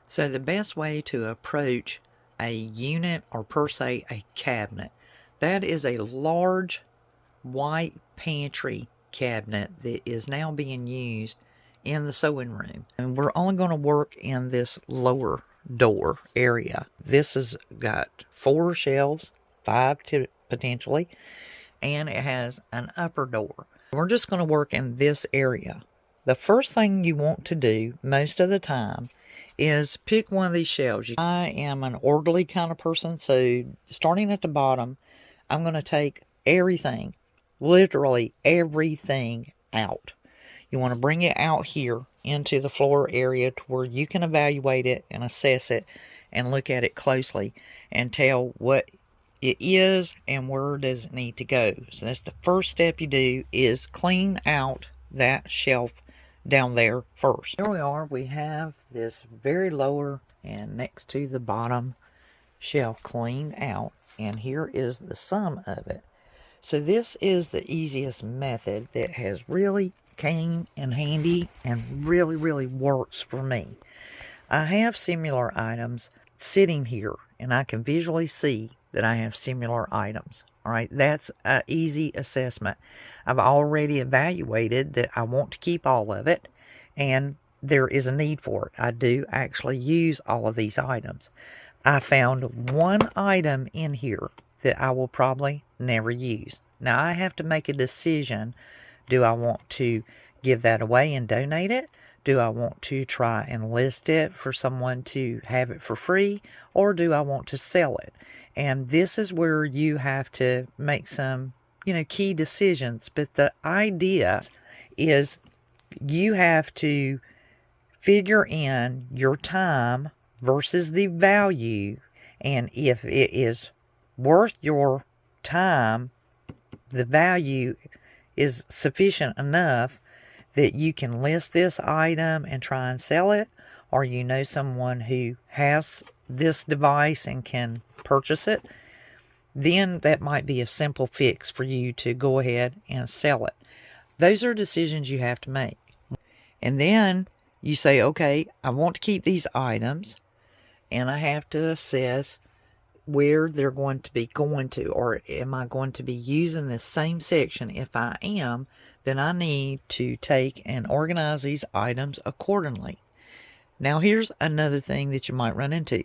So the best way to approach a unit, or per se a cabinet, that is a large white pantry cabinet that is now being used in the sewing room. And we're only going to work in this lower door area. This has got 4 shelves, 5 potentially, and it has an upper door. We're just going to work in this area. The first thing you want to do most of the time is pick one of these shelves. I am an orderly kind of person, so starting at the bottom, I'm going to take everything, literally everything, out. You want to bring it out here into the floor area to where you can evaluate it and assess it and look at it closely and tell what it is and where does it need to go. So that's the first step you do, is clean out that shelf down there first. Here we are. We have this very lower and next to the bottom shelf cleaned out, and here is the sum of it. So this is the easiest method that has really came in handy and really works for me. I have similar items sitting here, and I can visually see that I have similar items. All right, that's an easy assessment. I've already evaluated that I want to keep all of it, and there is a need for it. I do actually use all of these items. I found one item in here that I will probably never use. Now I have to make a decision. Do I want to give that away and donate it? Do I want to try and list it for someone to have it for free? Or do I want to sell it? And this is where you have to make some, key decisions. But the idea is you have to figure in your time versus the value. And if it is worth your time, the value is sufficient enough that you can list this item and try and sell it, or someone who has this device and can purchase it, then that might be a simple fix for you to go ahead and sell it. Those are decisions you have to make. And then you say, okay, I want to keep these items, and I have to assess where they're going to be going to, or am I going to be using this same section? If I am, then I need to take and organize these items accordingly. Now here's another thing that you might run into.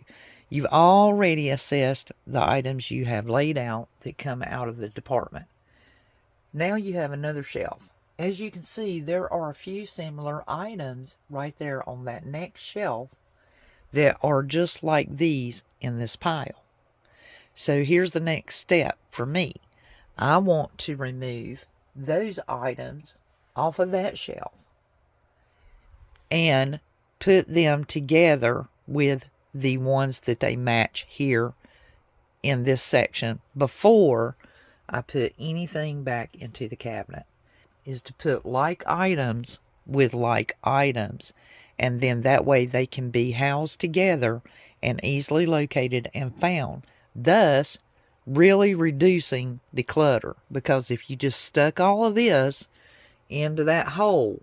You've already assessed the items you have laid out that come out of the department. Now you have another shelf. As you can see, there are a few similar items right there on that next shelf that are just like these in this pile. So here's the next step for me. I want to remove those items off of that shelf and put them together with the ones that they match here in this section before I put anything back into the cabinet. Is to put like items with like items, and then that way they can be housed together and easily located and found, thus really reducing the clutter. Because if you just stuck all of this into that hole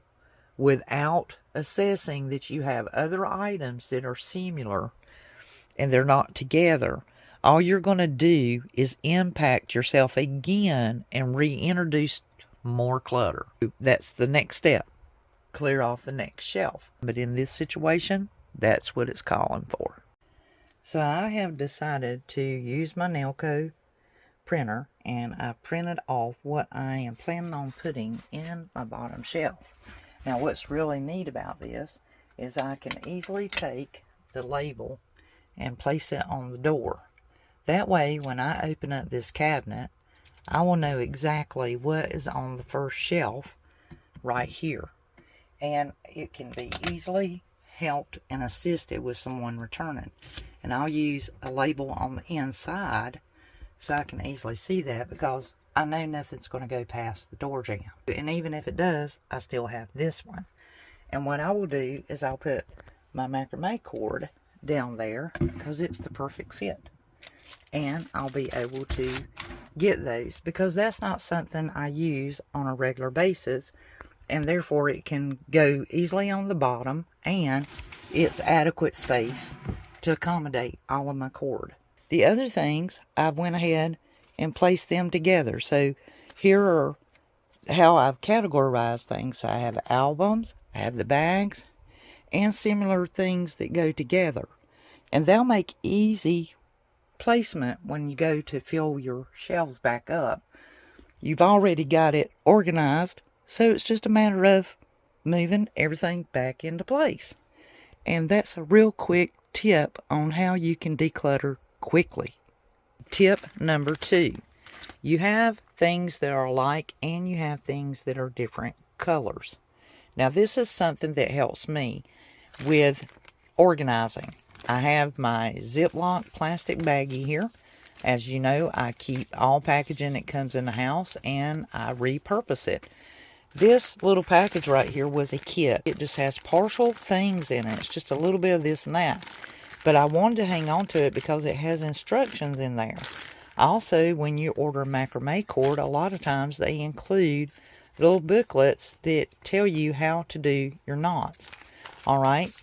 without assessing that you have other items that are similar and they're not together, all you're going to do is impact yourself again and reintroduce more clutter. That's the next step. Clear off the next shelf. But in this situation, that's what it's calling for. So I have decided to use my Nailco printer, and I printed off what I am planning on putting in my bottom shelf. Now what's really neat about this is I can easily take the label and place it on the door. That way when I open up this cabinet, I will know exactly what is on the first shelf right here. And it can be easily helped and assisted with someone returning. And I'll use a label on the inside so I can easily see that, because I know nothing's going to go past the door jamb. And even if it does, I still have this one. And what I will do is I'll put my macrame cord down there because it's the perfect fit. And I'll be able to get those, because that's not something I use on a regular basis, and therefore it can go easily on the bottom, and it's adequate space to accommodate all of my cord. The other things, I went ahead and placed them together. So here are how I've categorized things. So I have albums, I have the bags, and similar things that go together. And they'll make easy placement when you go to fill your shelves back up. You've already got it organized, so it's just a matter of moving everything back into place. And that's a real quick tip on how you can declutter quickly. Tip number 2. You have things that are alike and you have things that are different colors. Now this is something that helps me with organizing. I have my Ziploc plastic baggie here. As you know, I keep all packaging that comes in the house and I repurpose it. This little package right here was a kit. It just has partial things in it. It's just a little bit of this and that. But I wanted to hang on to it because it has instructions in there. Also, when you order macrame cord, a lot of times they include little booklets that tell you how to do your knots. Alright?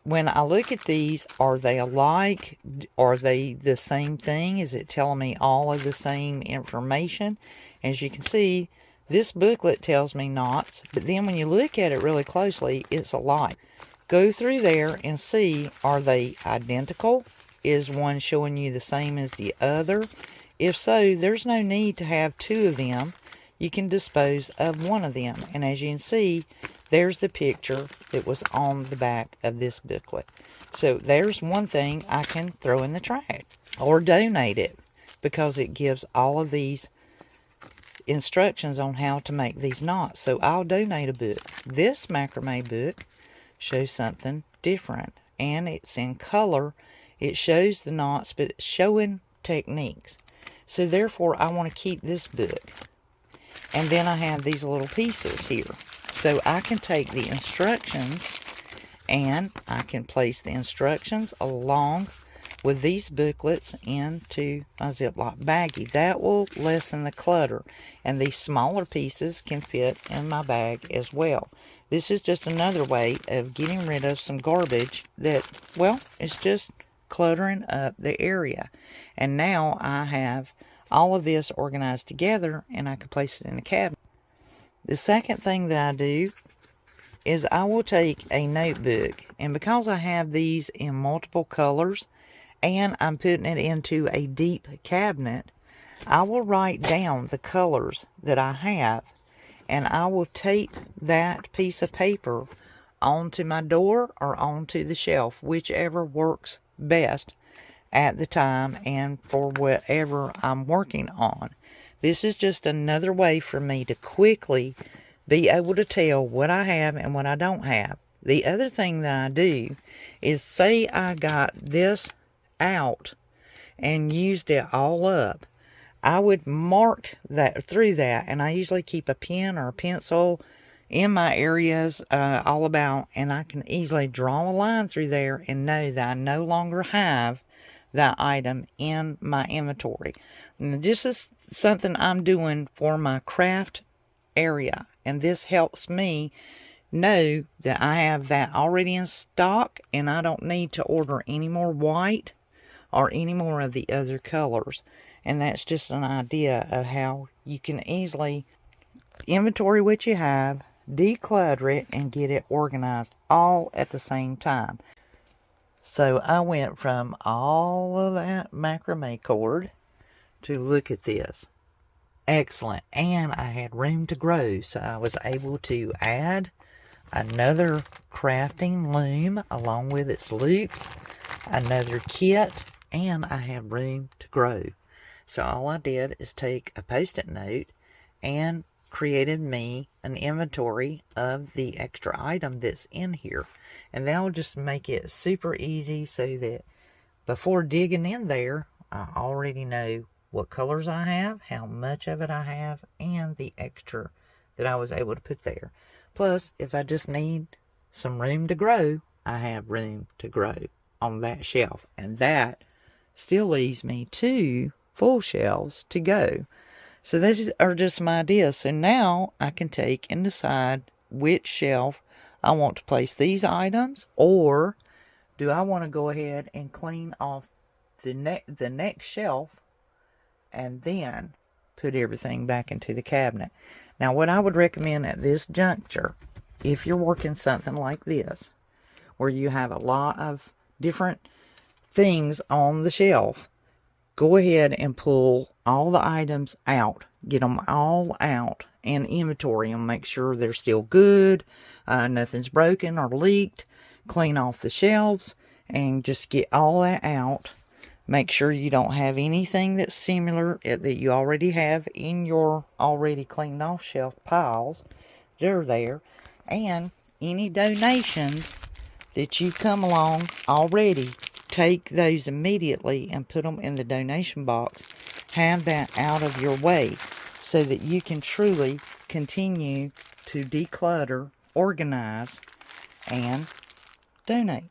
When I look at these, are they alike? Are they the same thing? Is it telling me all of the same information? As you can see, this booklet tells me knots, but then when you look at it really closely, it's alike. Go through there and see, are they identical? Is one showing you the same as the other? If so, there's no need to have 2 of them. You can dispose of one of them. And as you can see, there's the picture that was on the back of this booklet. So there's one thing I can throw in the trash or donate it, because it gives all of these instructions on how to make these knots. So I'll donate a book. This macrame book shows something different, and it's in color. It shows the knots, but it's showing techniques. So therefore, I want to keep this book. And then I have these little pieces here. So I can take the instructions and I can place the instructions along with these booklets into my Ziploc baggie. That will lessen the clutter. And these smaller pieces can fit in my bag as well. This is just another way of getting rid of some garbage that, well, it's just cluttering up the area. And now I have all of this organized together and I can place it in a cabinet. The second thing that I do is I will take a notebook, and because I have these in multiple colors and I'm putting it into a deep cabinet, I will write down the colors that I have, and I will tape that piece of paper onto my door or onto the shelf, whichever works best at the time and for whatever I'm working on. This is just another way for me to quickly be able to tell what I have and what I don't have. The other thing that I do is, say I got this out and used it all up, I would mark that through that, and I usually keep a pen or a pencil in my areas all about, and I can easily draw a line through there and know that I no longer have that item in my inventory. And this is something I'm doing for my craft area, and this helps me know that I have that already in stock and I don't need to order any more white or any more of the other colors. And that's just an idea of how you can easily inventory what you have, declutter it, and get it organized all at the same time. So I went from all of that macrame cord to look at this. Excellent. And I had room to grow, so I was able to add another crafting loom along with its loops, another kit, and I had room to grow. So all I did is take a post-it note and created me an inventory of the extra item that's in here. And that will just make it super easy so that before digging in there, I already know what colors I have, how much of it I have, and the extra that I was able to put there. Plus, if I just need some room to grow, I have room to grow on that shelf. And that still leaves me 2 full shelves to go. So these are just some ideas. So now I can take and decide which shelf I want to place these items, or do I want to go ahead and clean off the next shelf and then put everything back into the cabinet? Now, what I would recommend at this juncture, if you're working something like this, where you have a lot of different things on the shelf, go ahead and pull all the items out. Get them all out and inventory them. Make sure they're still good. Nothing's broken or leaked. Clean off the shelves and just get all that out. Make sure you don't have anything that's similar that you already have in your already cleaned off shelf piles. They're there. And any donations that you come along already, take those immediately and put them in the donation box. Have that out of your way so that you can truly continue to declutter, organize, and donate.